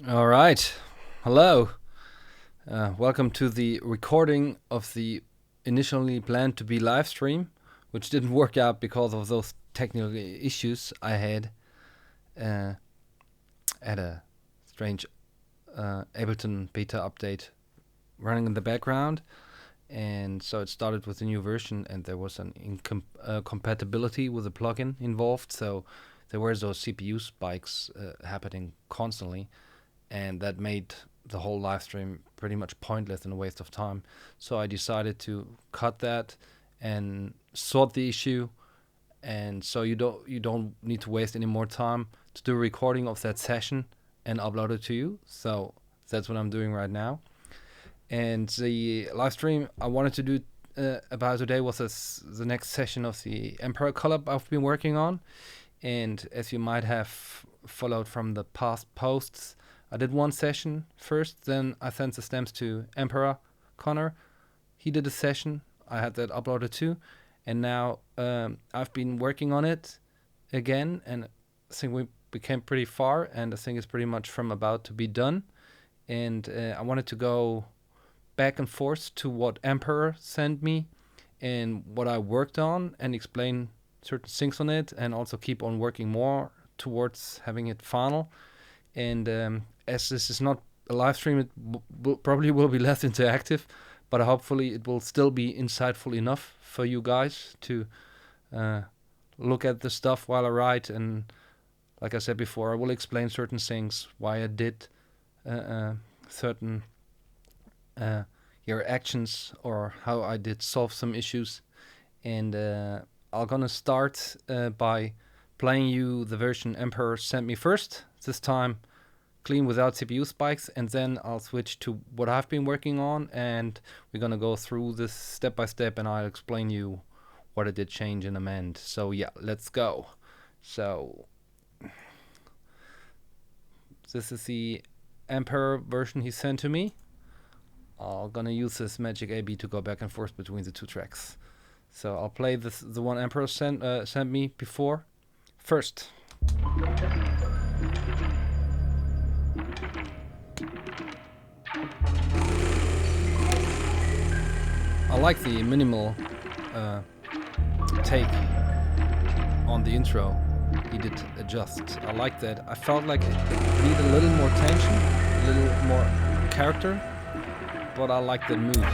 All right. Hello. Welcome to the recording of the initially planned to be live stream, which didn't work out because of those technical issues I had uh, at a strange Ableton beta update running in the background. And so it started with a new version, and there was an incompatibility with the plugin involved. So there were those CPU spikes happening constantly, and that made the whole live stream pretty much pointless and a waste of time. So I decided to cut that and sort the issue, and so you don't need to waste any more time to do a recording of that session and upload it to you. So that's what I'm doing right now. And the live stream I wanted to do about today was the next session of the Emperor collab I've been working on. And as you might have followed from the past posts, I did one session first, then I sent the stems to Emperor Connor. He did a session, I had that uploaded too. And now I've been working on it again, and I think we became pretty far, and I think it's pretty much from about to be done. And I wanted to go back and forth to what Emperor sent me and what I worked on and explain certain things on it, and also keep on working more towards having it final. And as this is not a live stream, it probably will be less interactive, but hopefully it will still be insightful enough for you guys to look at the stuff while I write. And like I said before, I will explain certain things, why I did certain your actions, or how I did solve some issues. And I'm gonna start by playing you the version Emperor sent me first, this time clean without CPU spikes, and then I'll switch to what I've been working on, and we're gonna go through this step by step, and I'll explain you what I did change and amend. So yeah, let's go. So this is the Emperor version he sent to me. I'm gonna use this magic AB to go back and forth between the two tracks. So I'll play the one Emperor sent me before first. I like the minimal take on the intro. He did adjust. I like that. I felt like it needed a little more tension, a little more character, but I like the move.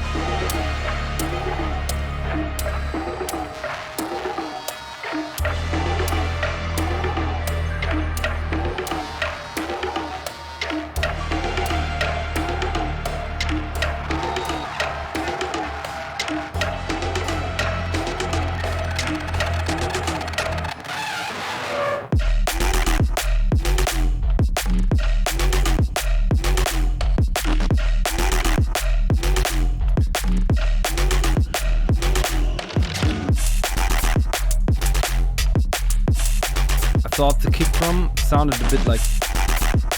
I thought the kick drum sounded a bit like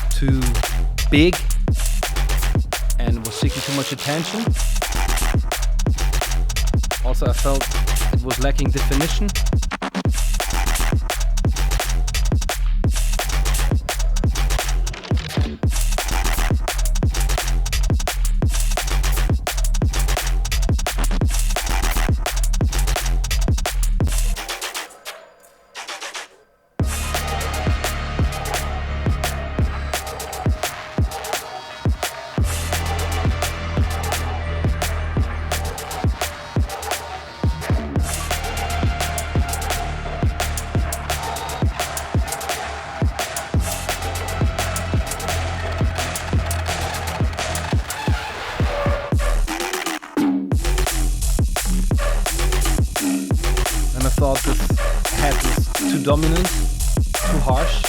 too big and was seeking too much attention. Also, I felt it was lacking definition. And I thought this head was too dominant, too harsh.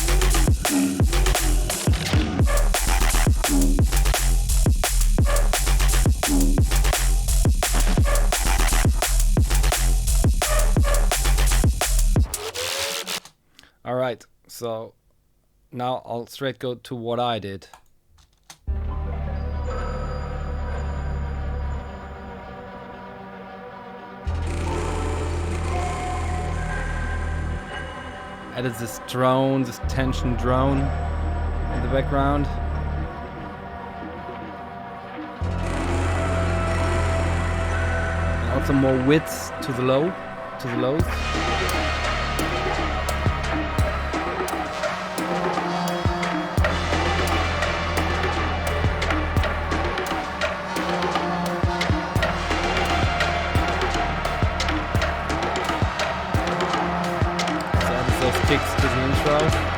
Alright, so now I'll straight go to what I did. Added this drone, this tension drone in the background. also more width to the lows. So added those kicks to the intro.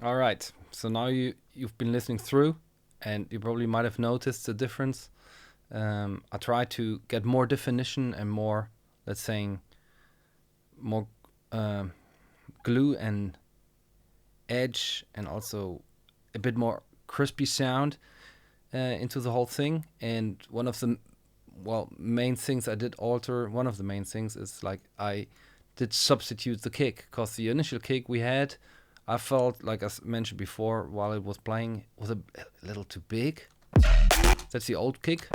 All right. So now you've been listening through, and you probably might have noticed the difference. I try to get more definition and more, let's say, more glue and edge, and also a bit more crispy sound into the whole thing. And one of the main things I did alter, one of the main things is like I did substitute the kick, because the initial kick we had, I felt, like I mentioned before while it was playing, was a little too big. That's the old kick.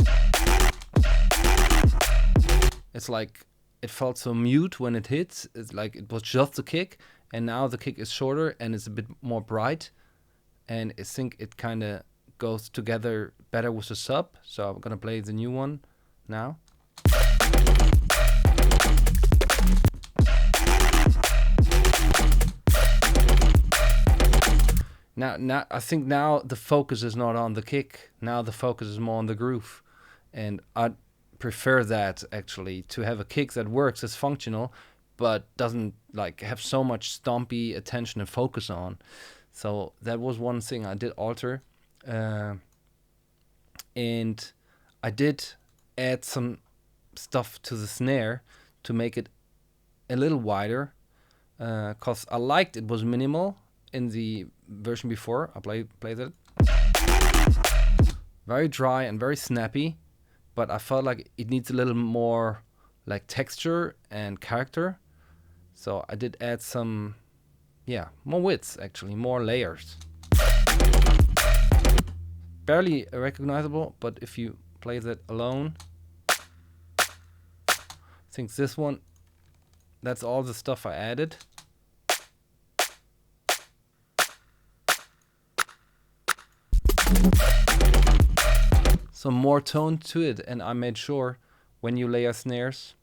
It's like it felt so mute when it hits. It's like it was just the kick, and now the kick is shorter and it's a bit more bright, and I think it kind of goes together better with the sub. So I'm gonna play the new one now. Now I think now the focus is not on the kick. Now the focus is more on the groove, and I prefer that, actually, to have a kick that works, is functional, but doesn't like have so much stompy attention and focus on. So that was one thing I did alter, and I did add some stuff to the snare to make it a little wider, cause I liked it was minimal in the version before. I played it very dry and very snappy, but I felt like it needs a little more like texture and character. So I did add some, more widths, actually, more layers. Barely recognizable, but if you play that alone, I think this one, that's all the stuff I added. Some more tone to it, and I made sure when you layer snares,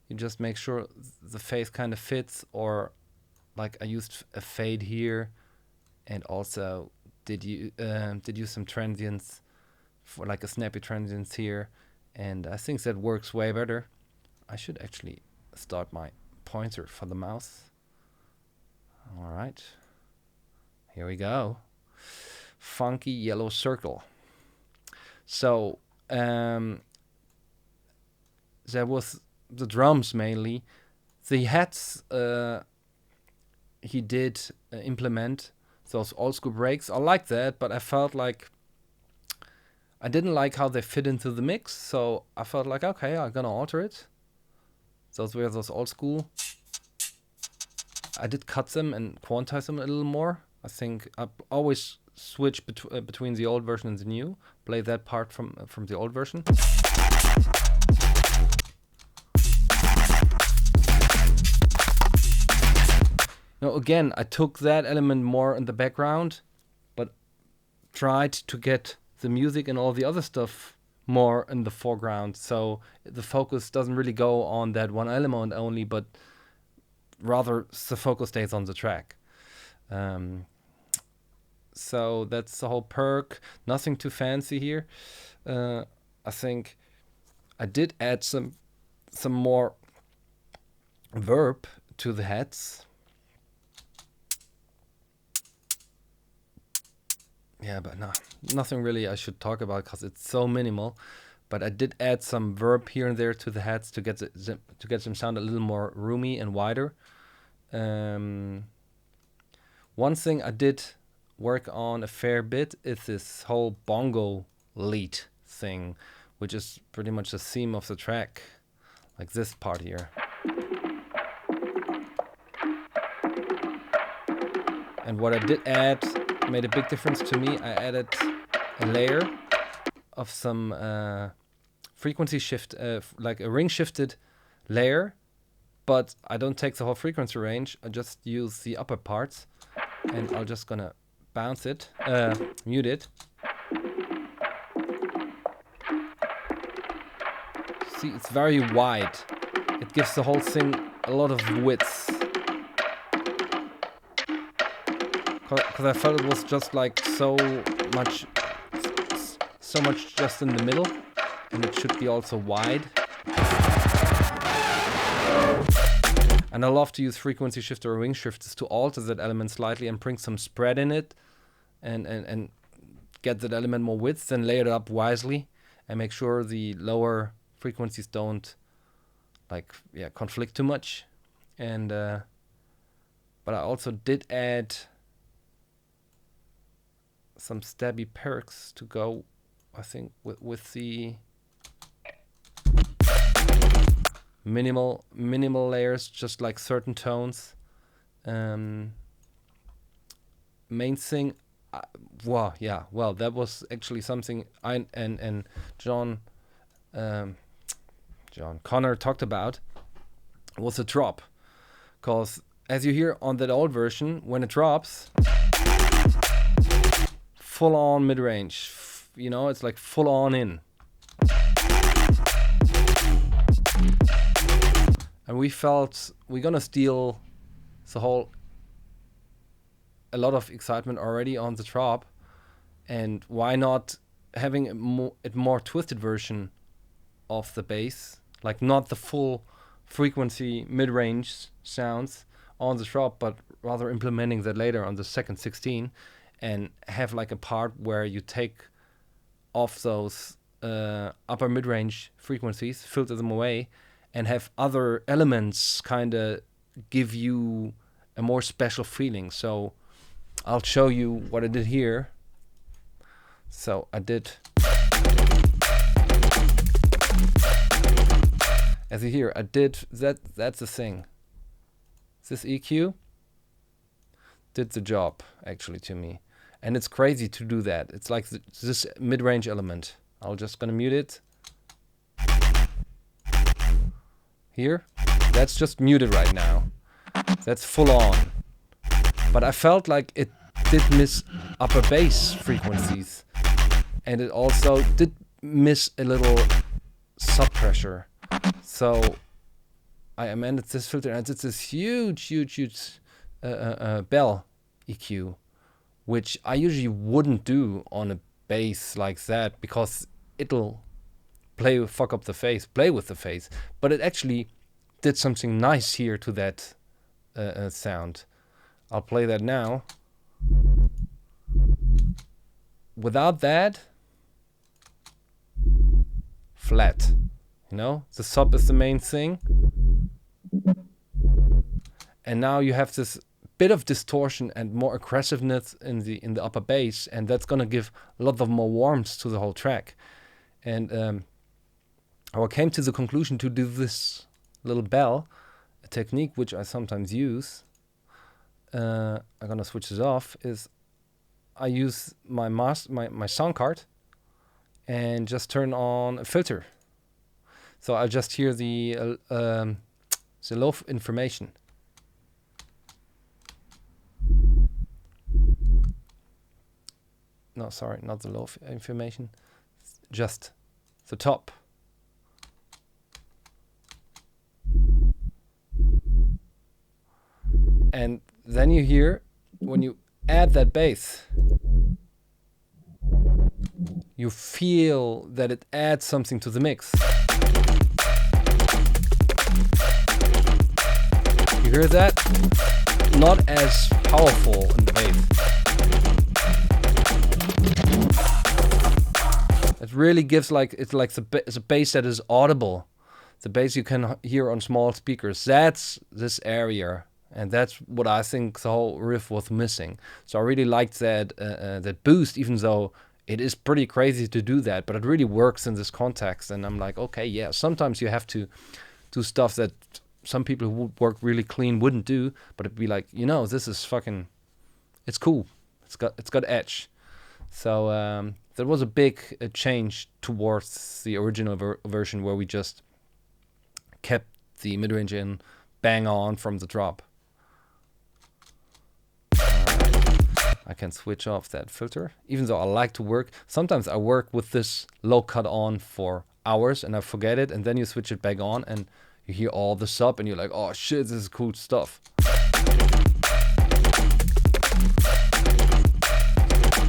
you just make sure the Phace kind of fits, or like I used a fade here, and also did use some transients for like a snappy transients here, and I think that works way better. I should actually start my pointer for the mouse. All right, here we go. Funky yellow circle. So that was the drums mainly. The hats, he did implement those old school breaks. I like that, but I felt like I didn't like how they fit into the mix, so I felt like, okay, I'm gonna alter it. Those were those old school. I did cut them and quantize them a little more. I think I always switch between the old version and the new. Play that part from the old version. Now again, I took that element more in the background, but tried to get the music and all the other stuff more in the foreground. So the focus doesn't really go on that one element only, but rather the focus stays on the track. So that's the whole perk. Nothing too fancy here. I think I did add some more verb to the heads. Yeah, but no, nothing really I should talk about because it's so minimal. But I did add some verb here and there to the heads to get them sound a little more roomy and wider. One thing I did work on a fair bit is this whole bongo lead thing, which is pretty much the theme of the track, like this part here. And what I did add made a big difference to me. I added a layer of some frequency shift, like a ring shifted layer, but I don't take the whole frequency range. I just use the upper parts, and I'm just gonna bounce it, mute it. See, it's very wide. It gives the whole thing a lot of width. Because I felt it was just like so much just in the middle, and it should be also wide. And I love to use frequency shifter or ring shifters to alter that element slightly and bring some spread in it, and get that element more width, and layer it up wisely, and make sure the lower frequencies don't conflict too much. And but I also did add some stabby perks to go, I think, with the minimal layers, just like certain tones. Main thing, that was actually something I and John Connor talked about, was a drop, because as you hear on that old version, when it drops, full on mid range, it's like full on in. And we felt we're gonna steal a lot of excitement already on the drop, and why not having a more twisted version of the bass, like not the full frequency mid-range sounds on the drop, but rather implementing that later on the second 16, and have like a part where you take off those upper mid-range frequencies, filter them away, and have other elements kind of give you a more special feeling. So I'll show you what I did here. So I did, as you hear, I did that's the thing. This EQ did the job actually to me. And it's crazy to do that. It's like this mid-range element. I'm just gonna mute it. Here, that's just muted right now. That's full on. But I felt like it did miss upper bass frequencies. And it also did miss a little sub pressure. So I amended this filter and I did this huge bell EQ, which I usually wouldn't do on a bass like that, because it'll play with the Phace. But it actually did something nice here to that sound. I'll play that now. Without that, flat. The sub is the main thing. And now you have this bit of distortion and more aggressiveness in the upper bass, and that's gonna give a lot of more warmth to the whole track. And I came to the conclusion to do this little bell, a technique which I sometimes use. I'm gonna switch this off. Is I use my sound card and just turn on a filter, so I just hear the low information. No, sorry, not the low information, just the top. And then you hear, when you add that bass, you feel that it adds something to the mix. You hear that? Not as powerful in the bass. It really gives it's a bass that is audible. The bass you can hear on small speakers. That's this area. And that's what I think the whole riff was missing. So I really liked that boost, even though it is pretty crazy to do that. But it really works in this context. And I'm like, okay, yeah, sometimes you have to do stuff that some people who would work really clean wouldn't do. But it'd be like, this is fucking, it's cool. It's got edge. So that was a big change towards the original version, where we just kept the mid-range in bang on from the drop. I can switch off that filter, even though I like to work. Sometimes I work with this low cut on for hours and I forget it, and then you switch it back on and you hear all the sub and you're like, oh shit, this is cool stuff.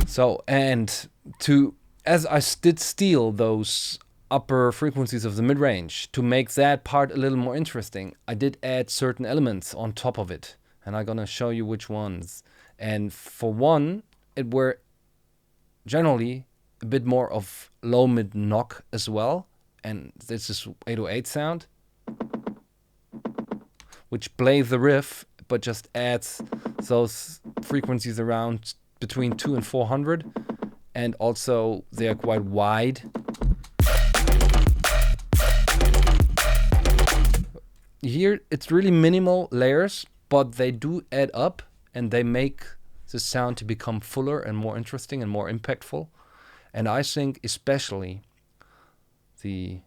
So, and as I did steal those upper frequencies of the mid-range, to make that part a little more interesting, I did add certain elements on top of it, and I'm gonna show you which ones. And for one, it were generally a bit more of low mid knock as well, and this is 808 sound, which plays the riff but just adds those frequencies around between 200 and 400, and also they are quite wide. Here it's really minimal layers, but they do add up and they make the sound to become fuller and more interesting and more impactful. And I think especially the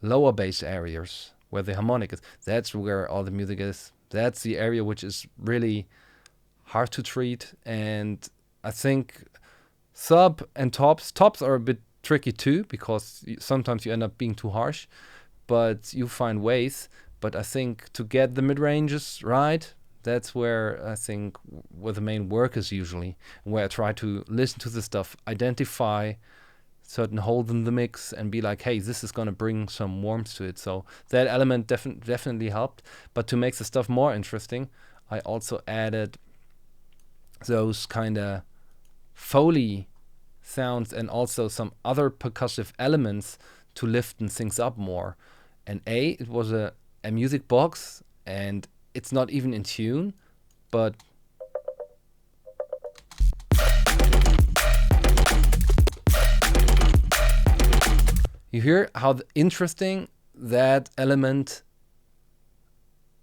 lower bass areas where the harmonic is, that's where all the music is. That's the area which is really hard to treat. And I think sub and tops are a bit tricky too, because sometimes you end up being too harsh, but you find ways. But I think to get the mid-ranges right, that's where I think where the main work is usually, where I try to listen to the stuff, identify certain holes in the mix and be like, hey, this is going to bring some warmth to it. So that element definitely helped. But to make the stuff more interesting, I also added those kind of Foley sounds and also some other percussive elements to liften things up more. And it was a music box, and it's not even in tune, but you hear how interesting that element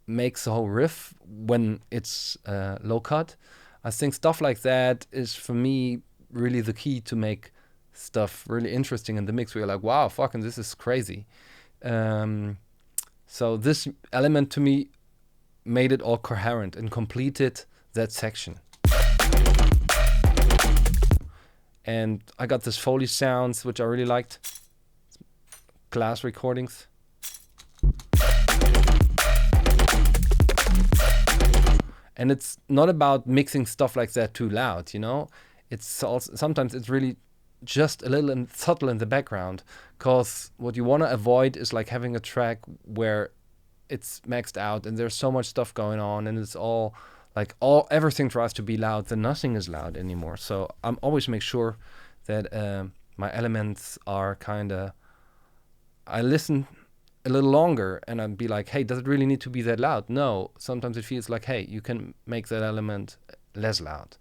makes the whole riff when it's low cut. I think stuff like that is, for me, really the key to make stuff really interesting in the mix, where you're like, wow, fucking this is crazy. So this element to me made it all coherent and completed that section. And I got this Foley sounds, which I really liked. Glass recordings. And it's not about mixing stuff like that too loud, It's also, sometimes it's really just a little subtle in the background, because what you want to avoid is like having a track where it's maxed out and there's so much stuff going on and it's all like everything tries to be loud, then nothing is loud anymore. So I'm always make sure that my elements are I listen a little longer, and I'd be like, hey, does it really need to be that loud? No, sometimes it feels like, hey, you can make that element less loud.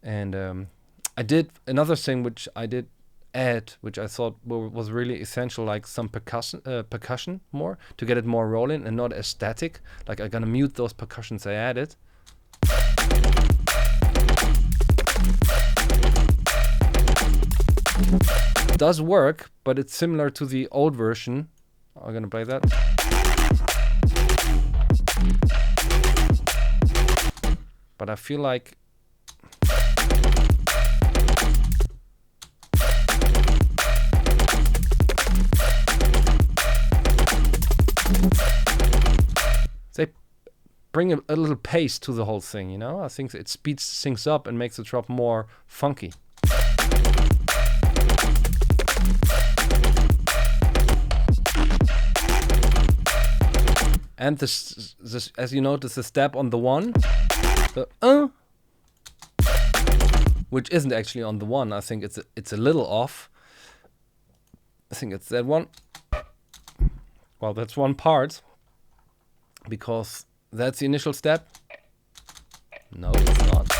And I did another thing which I did add, which I thought was really essential, like some percussion more, to get it more rolling and not as static. Like I'm gonna mute those percussions I added. It does work, but it's similar to the old version. I'm gonna play that. But I feel like they bring a little pace to the whole thing, you know? I think it speeds things up and makes the drop more funky. And this, as you notice, the step on the one, the which isn't actually on the one. I think it's a little off. I think it's that one. Well, that's one part, because that's the initial step. No, it's not.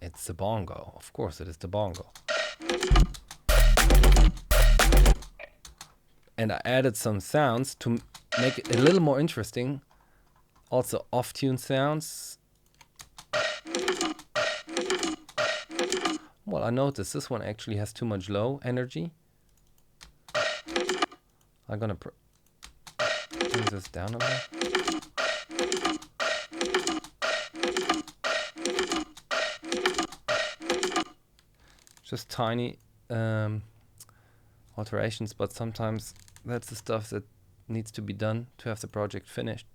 It's the bongo. Of course, it is the bongo. And I added some sounds to make it a little more interesting. Also off-tune sounds. Well, I noticed this one actually has too much low energy. I'm gonna bring this down a bit. Just tiny alterations, but sometimes that's the stuff that needs to be done to have the project finished.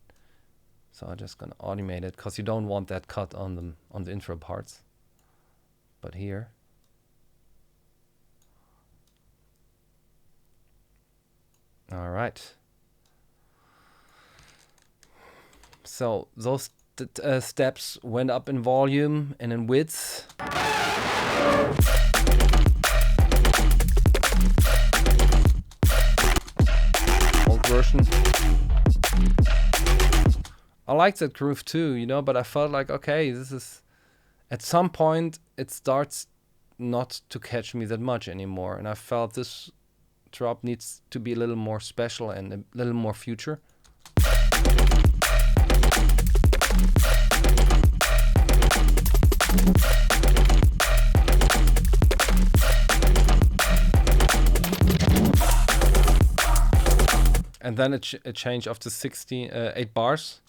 So I'm just gonna automate it, because you don't want that cut on the intro parts. But here, all right. So those steps went up in volume and in width. Version. I like that groove too, you know, but I felt like, okay, this is, at some point it starts not to catch me that much anymore, and I felt this drop needs to be a little more special and a little more future. And then a change of the 8 bars.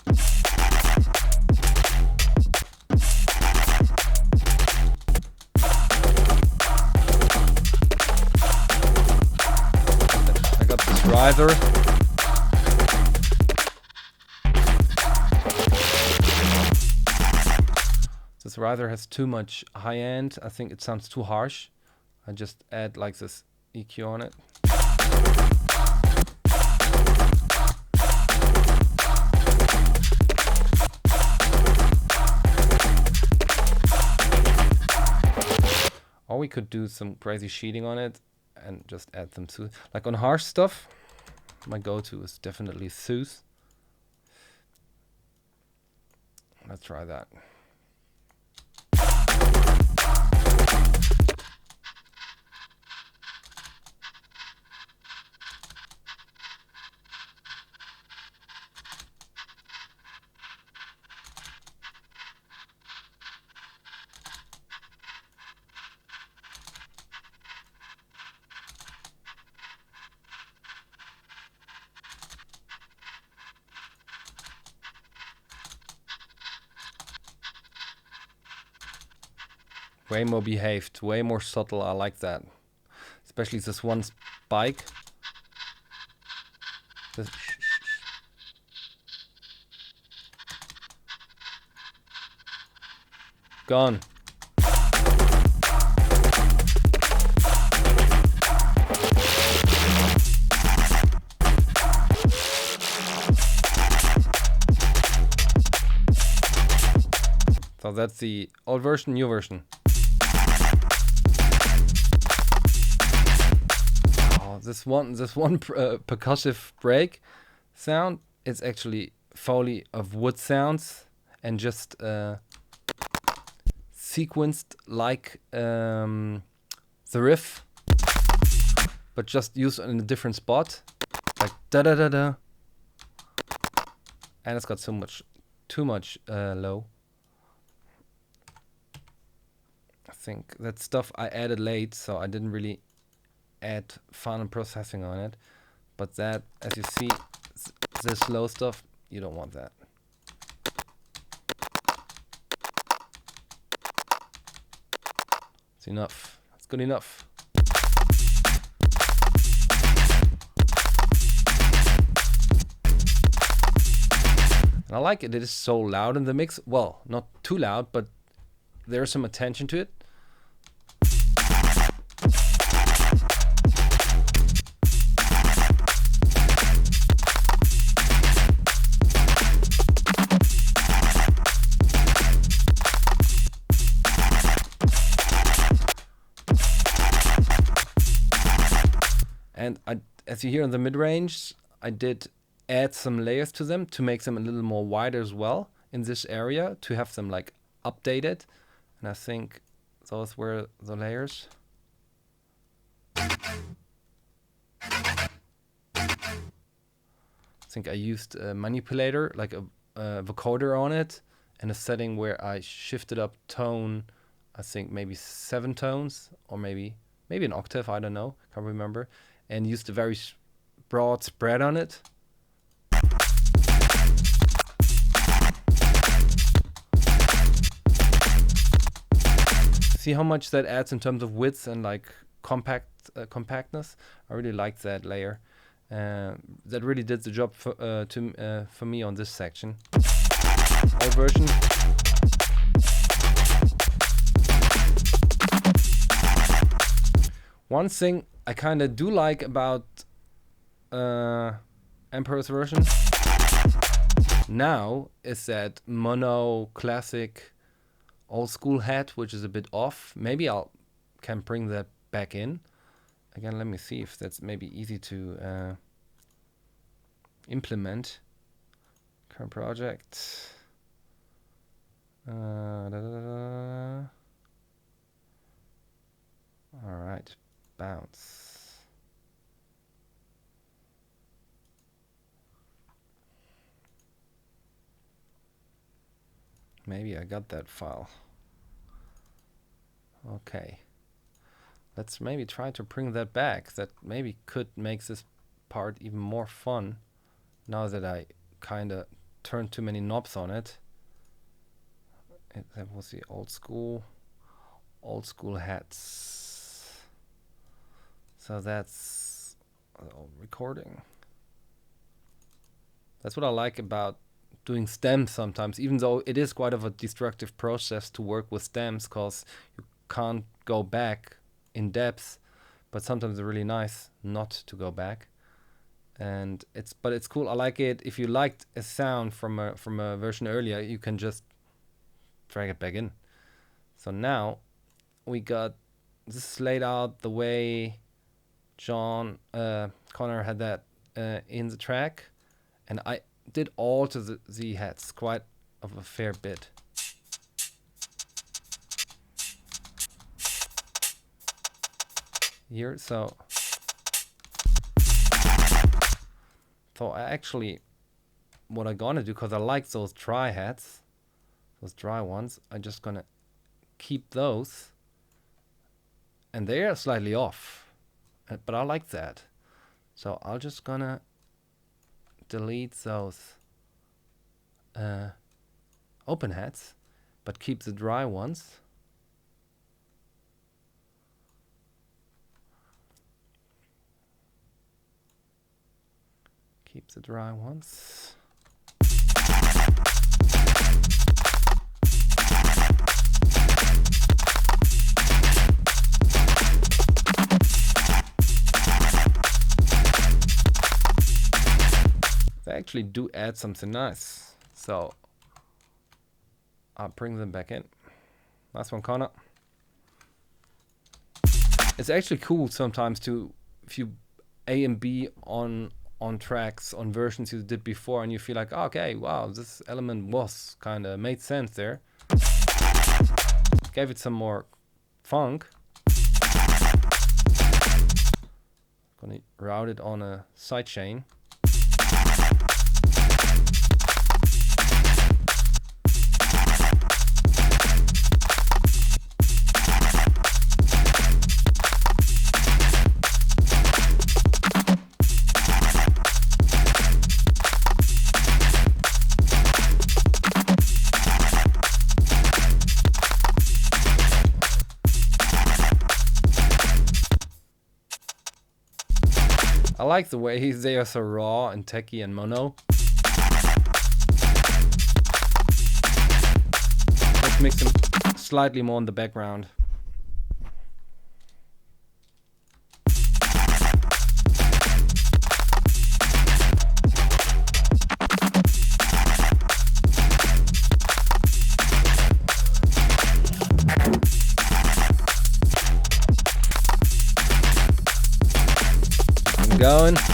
I got this riser. This riser has too much high end. I think it sounds too harsh. I just add like this EQ on it. Or we could do some crazy sheeting on it and just add them to, like on harsh stuff, my go-to is definitely Phace. Let's try that. Way more behaved, way more subtle. I like that. Especially this one spike. This gone. So that's the old version, new version. this one percussive break sound is actually Foley of wood sounds and just sequenced like the riff, but just used in a different spot, like da da da da. And it's got too much low. I think that stuff I added late, so I didn't really add final processing on it. But that, as you see, this low stuff, you don't want that. It's enough. It's good enough. And I like it. It is so loud in the mix. Well, not too loud, but there's some attention to it. And as you hear in the mid-range, I did add some layers to them to make them a little more wider as well in this area, to have them like updated. And I think those were the layers. I think I used a manipulator, like a vocoder on it, and a setting where I shifted up tone, I think maybe 7 tones, or maybe an octave, I don't know, can't remember, and used a very broad spread on it. See how much that adds in terms of width and like compactness. I really like that layer. That really did the job for me on this section. Old version. One thing I kind of do like about Emperor's version now is that mono classic old school head, which is a bit off. Maybe can bring that back in. Again, let me see if that's maybe easy to implement. Current project. All right, bounce. Maybe I got that file. Okay. Let's maybe try to bring that back. That maybe could make this part even more fun now that I kind of turned too many knobs on it. That was the old school hats. So that's recording. That's what I like about doing stems sometimes, even though it is quite of a destructive process to work with stems, because you can't go back in depth, but sometimes it's really nice not to go back. And it's cool. I like it. If you liked a sound from a version earlier, you can just drag it back in. So now we got this laid out the way Connor had that in the track, and I did alter the hats quite of a fair bit. Here, so I actually, what I'm gonna do, because I like those dry hats, those dry ones, I'm just gonna keep those, and they are slightly off, but I like that. So I'm just gonna delete those open hats, but keep the dry ones. Keep the dry ones. They actually do add something nice. So I'll bring them back in. Nice one, Connor. It's actually cool sometimes to, if you A and B on tracks, on versions you did before, and you feel like, oh, okay, wow, this element was kind of made sense there. Gave it some more funk. Gonna route it on a sidechain. I like the way they are so raw and techy and mono. Let's mix them slightly more in the background. Going. Change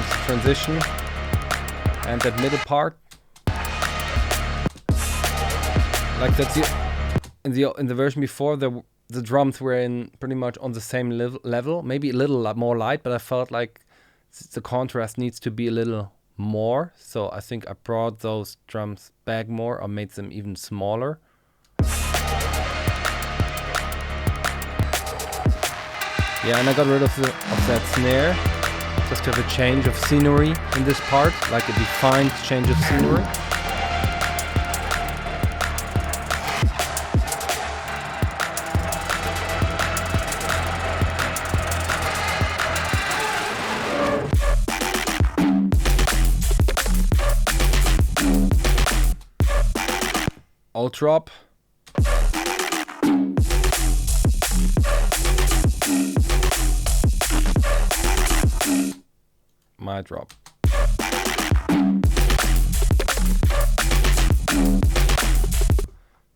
the transition and that middle part. Like that's in the version before, the drums were in pretty much on the same level, maybe a little more light, but I felt like the contrast needs to be a little more. So I think I brought those drums back more or made them even smaller. Yeah, and I got rid of that snare, just to have a change of scenery in this part, like a defined change of scenery. Alt drop. My drop.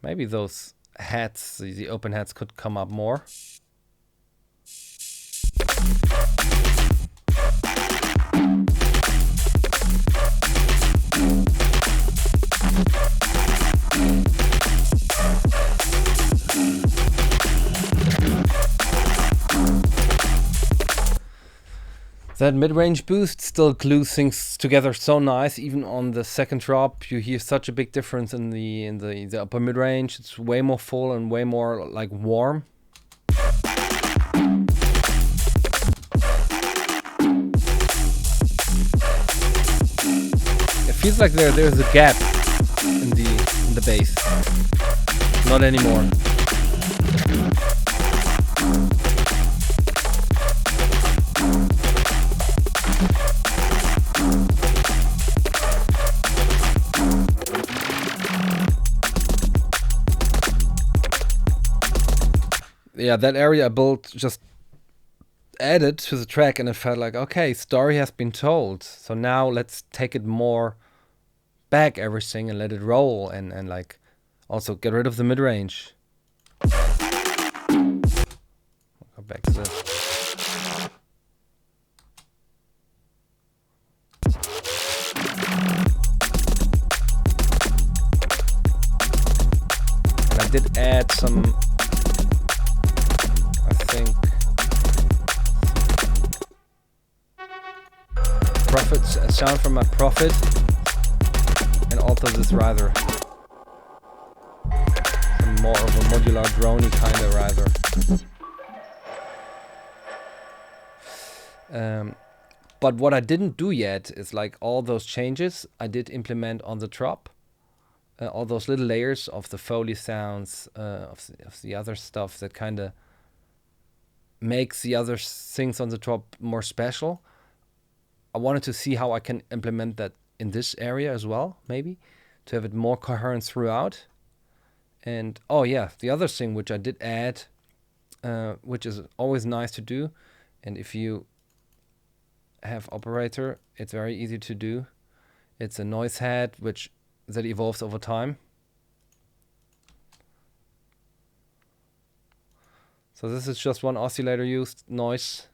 Maybe those hats, the open hats, could come up more. That mid-range boost still glues things together so nice. Even on the second drop, you hear such a big difference in the upper mid-range. It's way more full and way more like warm. It feels like there's a gap in the bass. Not anymore. Yeah, that area I built just added to the track, and it felt like, okay, story has been told. So now let's take it more back, everything, and let it roll, and like also get rid of the mid-range. Go back to this. And I did add some, I think, Prophet's a sound from my Prophet, and also this riser. Some more of a modular droney kind of riser. But what I didn't do yet is like all those changes I did implement on the drop. All those little layers of the Foley sounds, of the other stuff that kind of makes the other things on the drop more special. I wanted to see how I can implement that in this area as well, maybe, to have it more coherent throughout. And oh yeah, the other thing which I did add, which is always nice to do, And if you have operator, it's very easy to do. It's a noise head that evolves over time. So this is just one oscillator used noise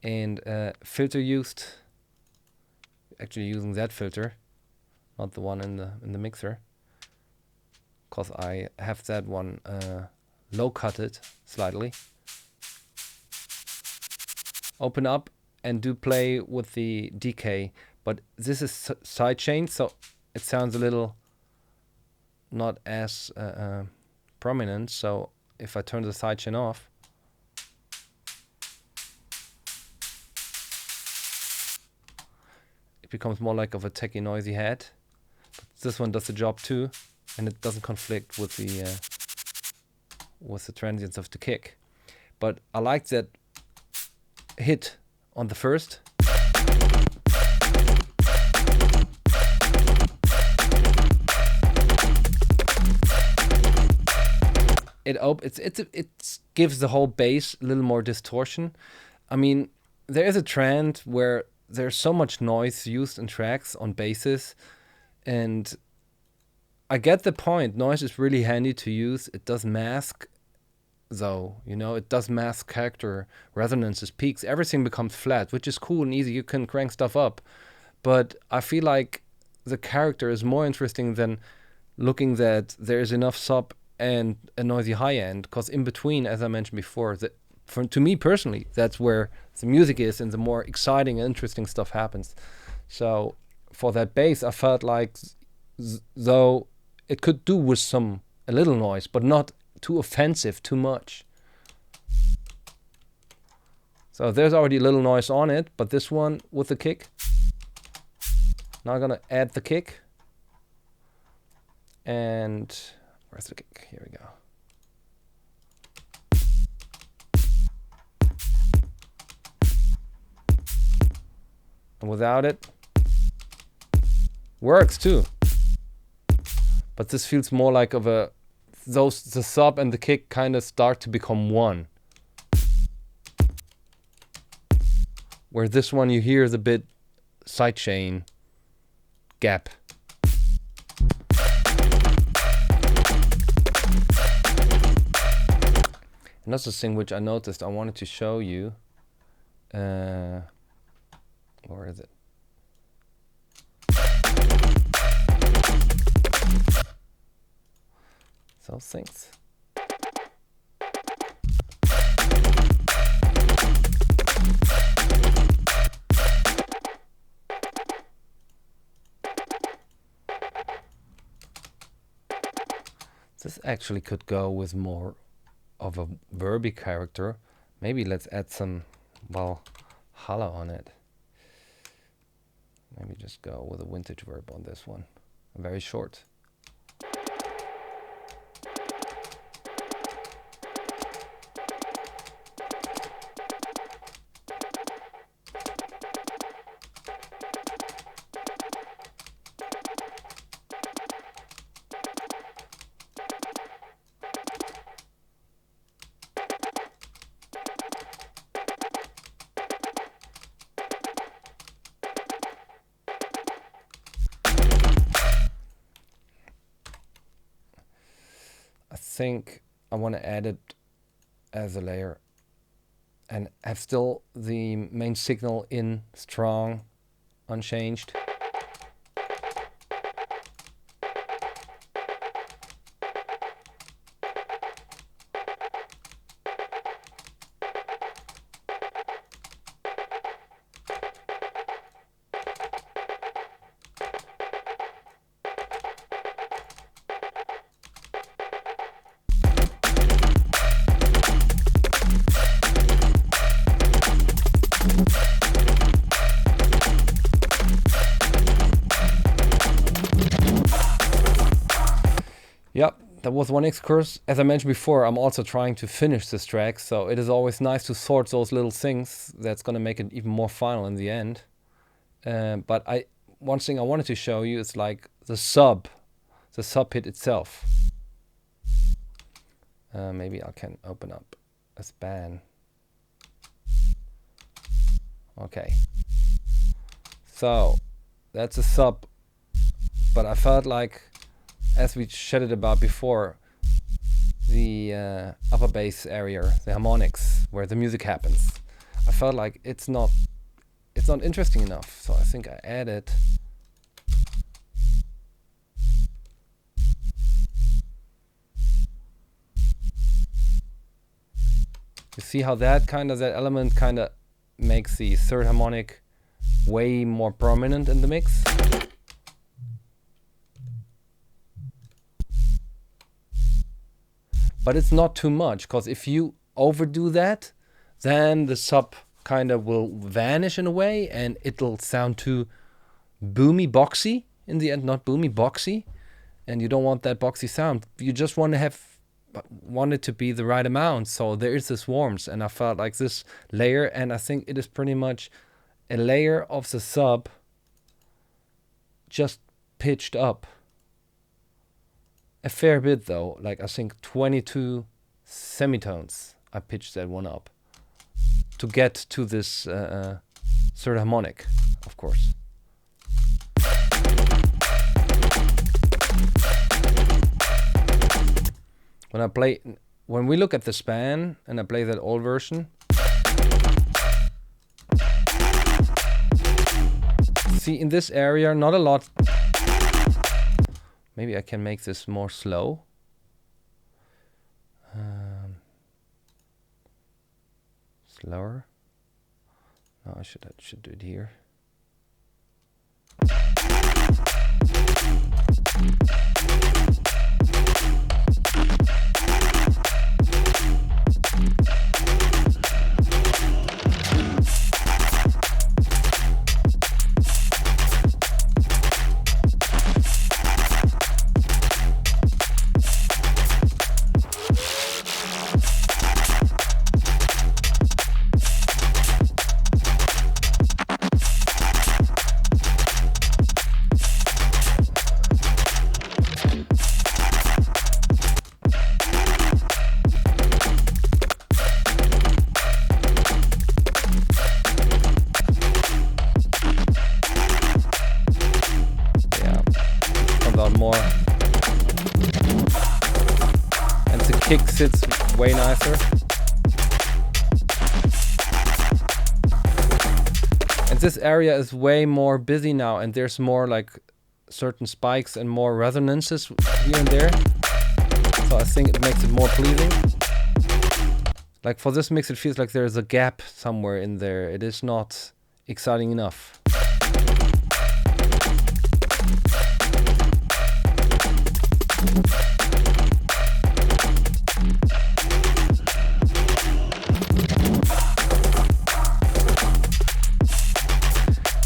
and filter used. Actually using that filter, not the one in the mixer, because I have that one low cutted slightly. Open up and do play with the decay, but this is sidechain, so it sounds a little not as prominent. So if I turn the sidechain off, it becomes more like of a techie noisy head. But this one does the job too, and it doesn't conflict with the transients of the kick. But I like that hit on the first. It gives the whole bass a little more distortion. I mean, there is a trend where there's so much noise used in tracks on basses, and I get the point. Noise is really handy to use. It does mask, though, you know, it does mask character, resonances, peaks. Everything becomes flat, which is cool and easy. You can crank stuff up. But I feel like the character is more interesting than looking that there is enough sub and a noisy high end, because in between, as I mentioned before, to me personally, that's where the music is and the more exciting and interesting stuff happens. So for that bass, I felt like though it could do with a little noise, but not too offensive, too much. So there's already a little noise on it, but this one with the kick. Now I'm gonna add the kick. And where's the kick? Here we go. And without it, works too. But this feels more like the sub and the kick kind of start to become one. Where this one you hear the bit sidechain gap. Another thing which I noticed I wanted to show you. Where is it? Those things. This actually could go with more of a verby character. Maybe let's add some, well, hollow on it. Maybe just go with a vintage verb on this one. Very short. I think I want to add it as a layer and have still the main signal in strong, unchanged. Yep, that was one excurse. As I mentioned before, I'm also trying to finish this track, so it is always nice to sort those little things. That's going to make it even more final in the end. But one thing I wanted to show you is like the sub hit itself. Maybe I can open up a span. Okay. So that's a sub, but I felt like, as we chatted about before, the upper bass area, the harmonics, where the music happens, I felt like it's not interesting enough. So I think I added you see how that element kind of makes the third harmonic way more prominent in the mix. But it's not too much, because if you overdo that, then the sub kind of will vanish in a way, and it'll sound too boomy, boxy in the end. Not boomy, boxy, and you don't want that boxy sound. You just want it to be the right amount. So there is this warmth, and I felt like this layer, and I think it is pretty much a layer of the sub just pitched up a fair bit, though. Like I think 22 semitones I pitched that one up to get to this third harmonic, of course. When we look at the span and I play that old version, see in this area not a lot. Maybe I can make this more slow. Slower. No, I should do it here. More, and the kick sits way nicer, and this area is way more busy now, and there's more like certain spikes and more resonances here and there, so I think it makes it more pleasing. Like for this mix, it feels like there's a gap somewhere in there. It is not exciting enough.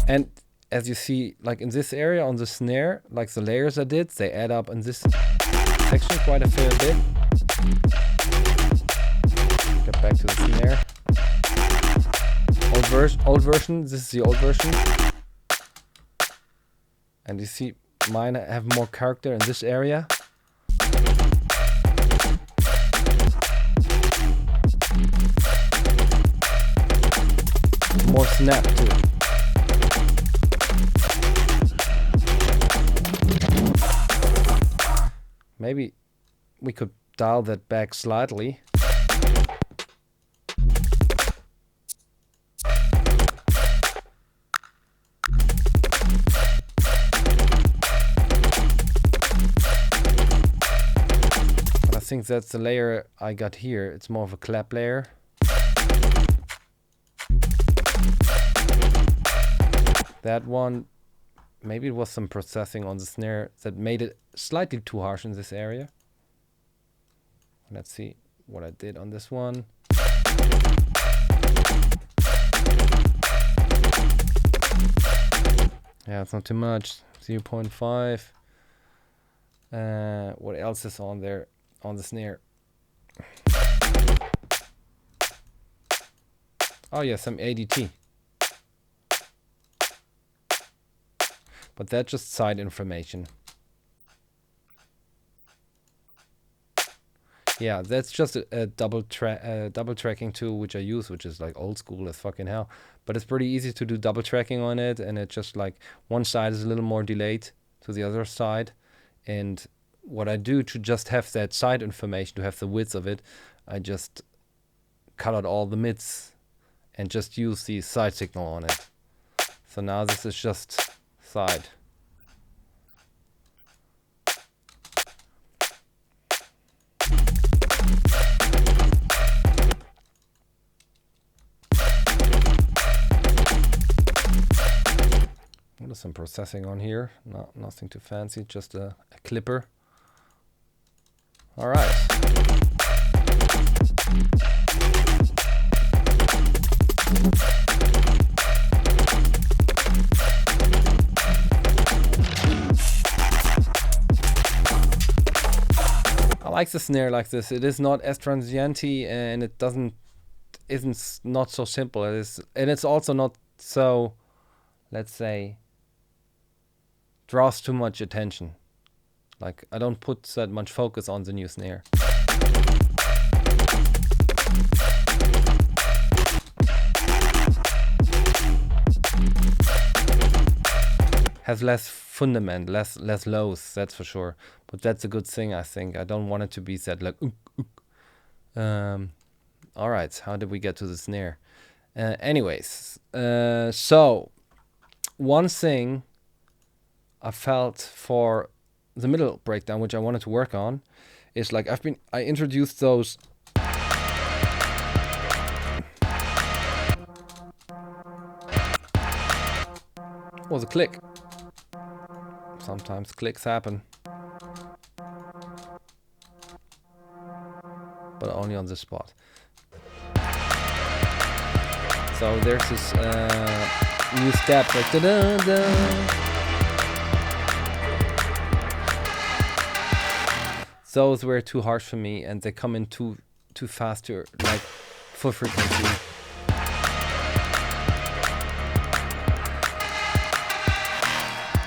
And as you see, like in this area on the snare, like the layers I did, they add up in this section quite a fair bit. Get back to the snare. Old version, this is the old version. And you see mine have more character in this area. More snap to it. Maybe we could dial that back slightly. But I think that's the layer I got here. It's more of a clap layer. That one, maybe it was some processing on the snare that made it slightly too harsh in this area. Let's see what I did on this one. Yeah, it's not too much. 0.5. What else is on there on the snare? Oh yeah, some ADT. But that's just side information. Yeah, that's just a double tracking tool which I use, which is like old school as fucking hell. But it's pretty easy to do double tracking on it, and it just like one side is a little more delayed to the other side. And what I do to just have that side information, to have the width of it, I just cut out all the mids and just use the side signal on it. So now this is just side. There's some processing on here, nothing too fancy, just a clipper. All right. I like the snare like this. It is not as transienty, and it isn't not so simple. It is, and it's also not so, let's say, draws too much attention. Like, I don't put that much focus on the new snare. Has less fundament, less lows, that's for sure. But that's a good thing, I think. I don't want it to be said like all right, how did we get to the snare? Anyways, so one thing I felt for the middle breakdown, which I wanted to work on, is like I introduced those was a click. Sometimes clicks happen, but only on this spot. So there's this new step like da-da-da. Those were too harsh for me, and they come in too fast to like full frequency.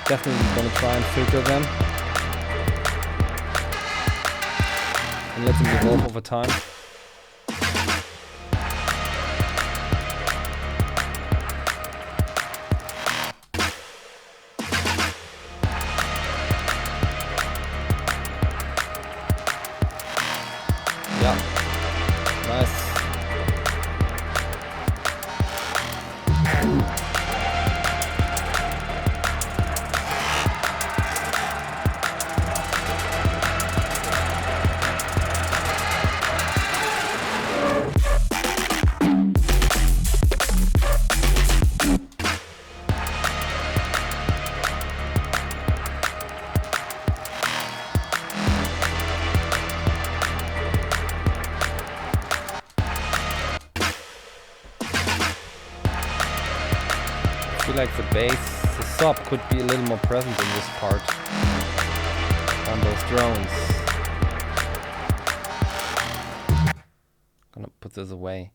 Definitely gonna try and filter them and let them evolve over time. Yeah, nice. I feel like the bass, the sub could be a little more present in this part on those drones. Gonna put this away.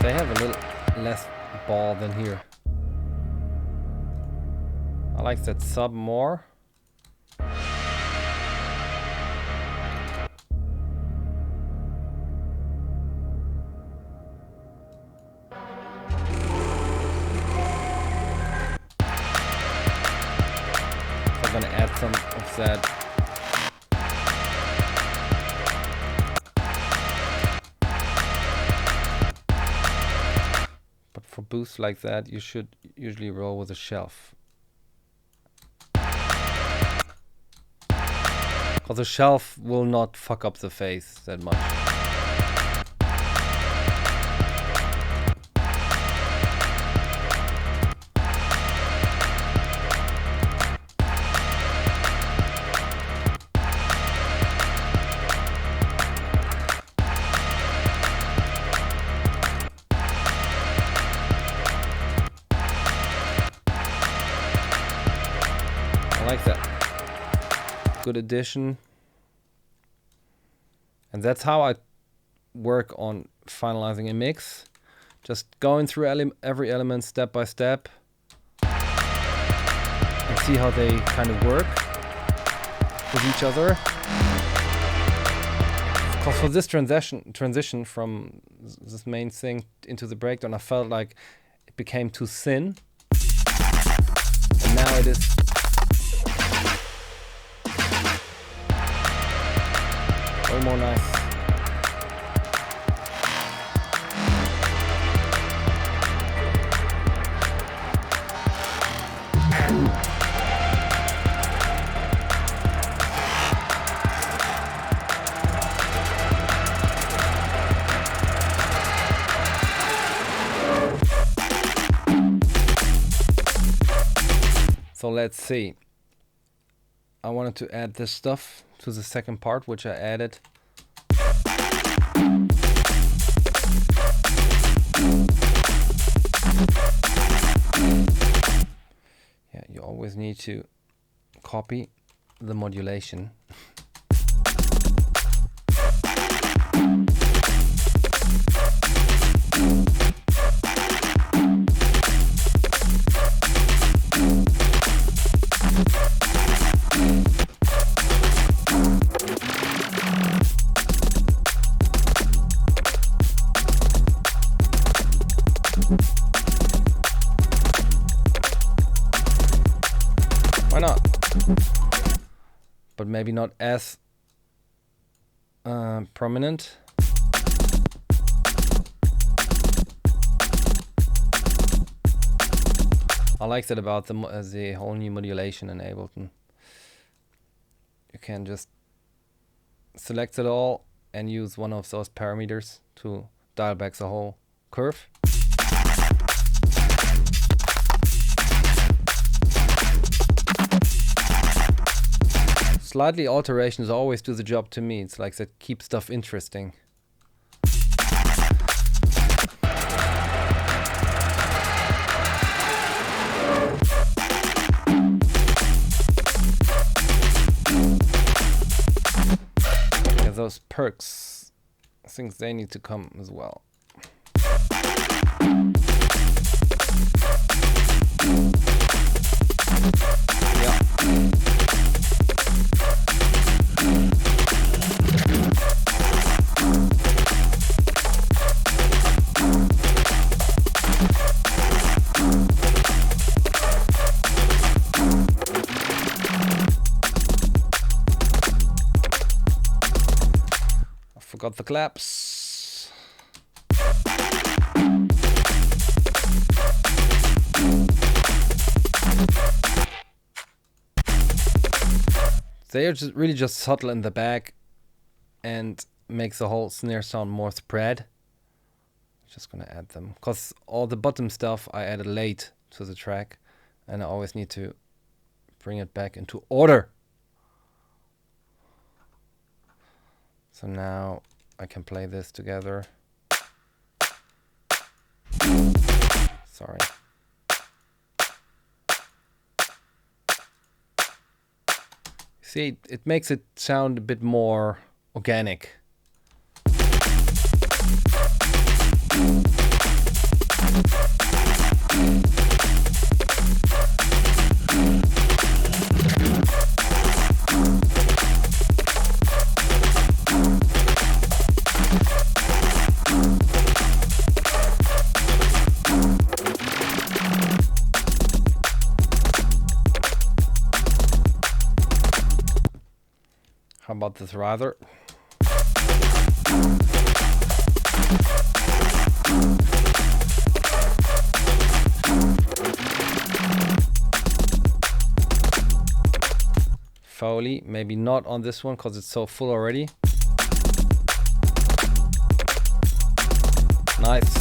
They have a little less ball than here. I like that sub more. So I'm gonna add some of that. For boosts like that, you should usually roll with a shelf. Because the shelf will not fuck up the Phace that much. good addition. And that's how I work on finalizing a mix. Just going through every element step by step and see how they kind of work with each other. Because for this transition from this main thing into the breakdown, I felt like it became too thin. And now it is way more nice. So let's see. I wanted to add this stuff to the second part, which I added. Yeah, you always need to copy the modulation. Why not? But maybe not as prominent. I like that about the whole new modulation in Ableton. You can just select it all and use one of those parameters to dial back the whole curve. Slightly alterations always do the job to me. It's like that keeps stuff interesting. Yeah, those perks, I think they need to come as well. Yeah. Got the claps. They are just really just subtle in the back and make the whole snare sound more spread. Just gonna add them because all the bottom stuff I added late to the track, and I always need to bring it back into order. So now I can play this together. Sorry. See, it makes it sound a bit more organic. How about this rather? Foley, maybe not on this one because it's so full already. Nice.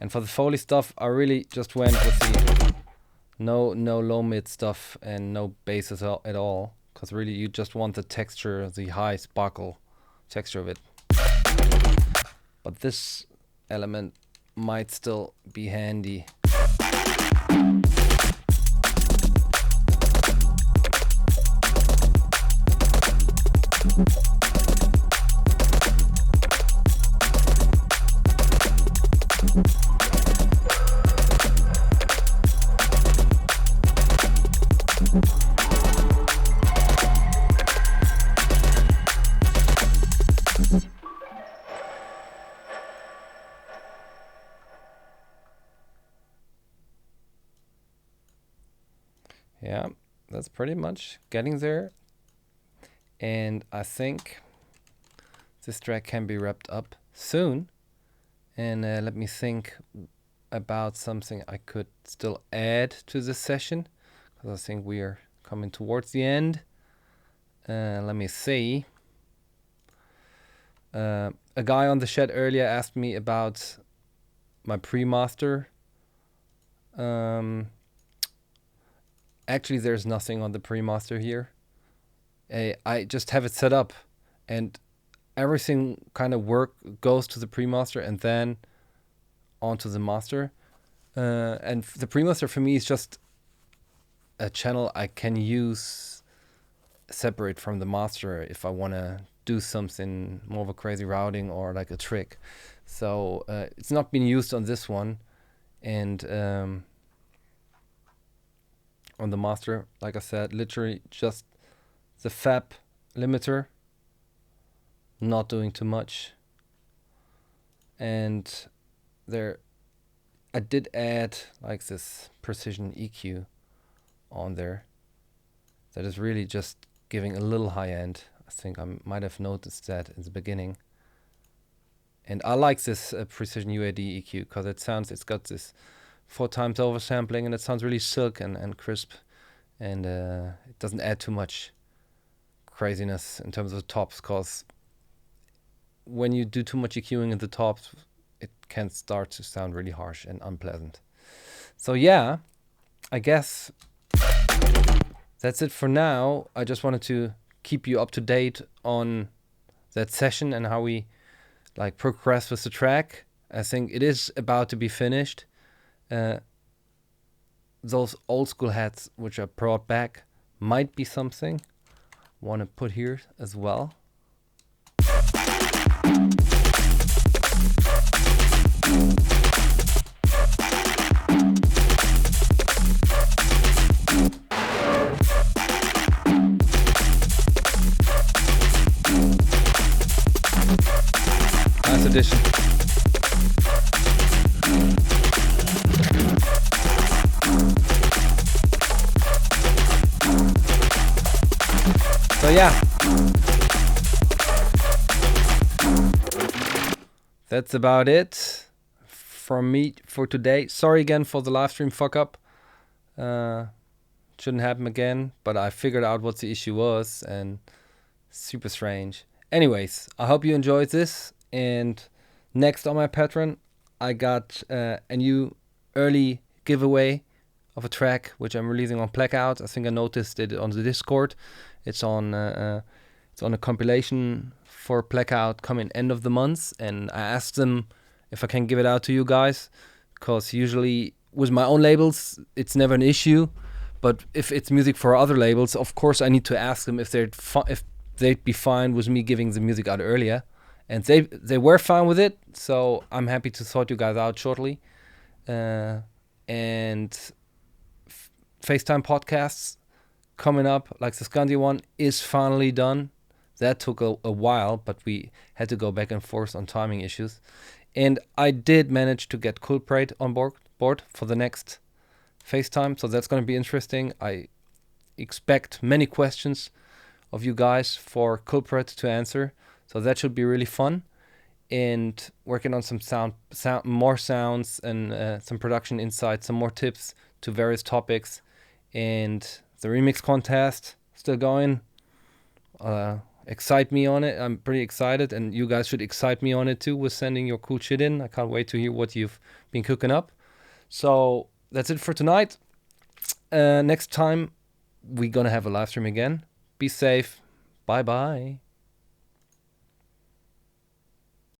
And for the Foley stuff, I really just went with the no low mid stuff and no basses at all, because really you just want the texture, the high sparkle texture of it. But this element might still be handy. yeah, that's pretty much getting there. And I think this track can be wrapped up soon. And let me think about something I could still add to this session, because I think we are coming towards the end. Let me see. A guy on the chat earlier asked me about my pre-master. Actually, there's nothing on the pre-master here. I just have it set up, and everything kind of goes to the pre-master and then onto the master. And the pre-master for me is just a channel I can use separate from the master if I want to do something more of a crazy routing or like a trick. So it's not been used on this one. And on the master, like I said, literally just the fab limiter, not doing too much. And there I did add like this precision EQ on there that is really just giving a little high end. I think I might have noticed that in the beginning. And I like this precision UAD EQ because it's got this 4 times oversampling, and it sounds really silk and crisp, and it doesn't add too much craziness in terms of tops, because when you do too much EQing in the tops, it can start to sound really harsh and unpleasant. So yeah, I guess that's it for now. I just wanted to keep you up to date on that session and how we like progress with the track. I think it is about to be finished. Those old school hats which are brought back might be something I want to put here as well. Nice addition. So yeah, that's about it from me for today. Sorry again for the live stream fuck up. Shouldn't happen again, but I figured out what the issue was, and super strange. Anyways, I hope you enjoyed this, and next on my Patreon I got a new early giveaway of a track which I'm releasing on Blackout. I think I noticed it on the Discord. It's on a compilation for Blackout coming end of the month, and I asked them if I can give it out to you guys, because usually with my own labels it's never an issue, but if it's music for other labels, of course I need to ask them if they'd be fine with me giving the music out earlier, and they were fine with it. So I'm happy to sort you guys out shortly. And FaceTime podcasts coming up, like the Scandi one, is finally done. That took a while, but we had to go back and forth on timing issues. And I did manage to get Culprate on board for the next FaceTime, so that's going to be interesting. I expect many questions of you guys for Culprit to answer, so that should be really fun. And working on some sound more sounds, and some production insights, some more tips to various topics. And the remix contest still going. Excite me on it. I'm pretty excited, and you guys should excite me on it too with sending your cool shit in. I can't wait to hear what you've been cooking up. So that's it for tonight. Next time we're gonna have a live stream again. Be safe. Bye bye.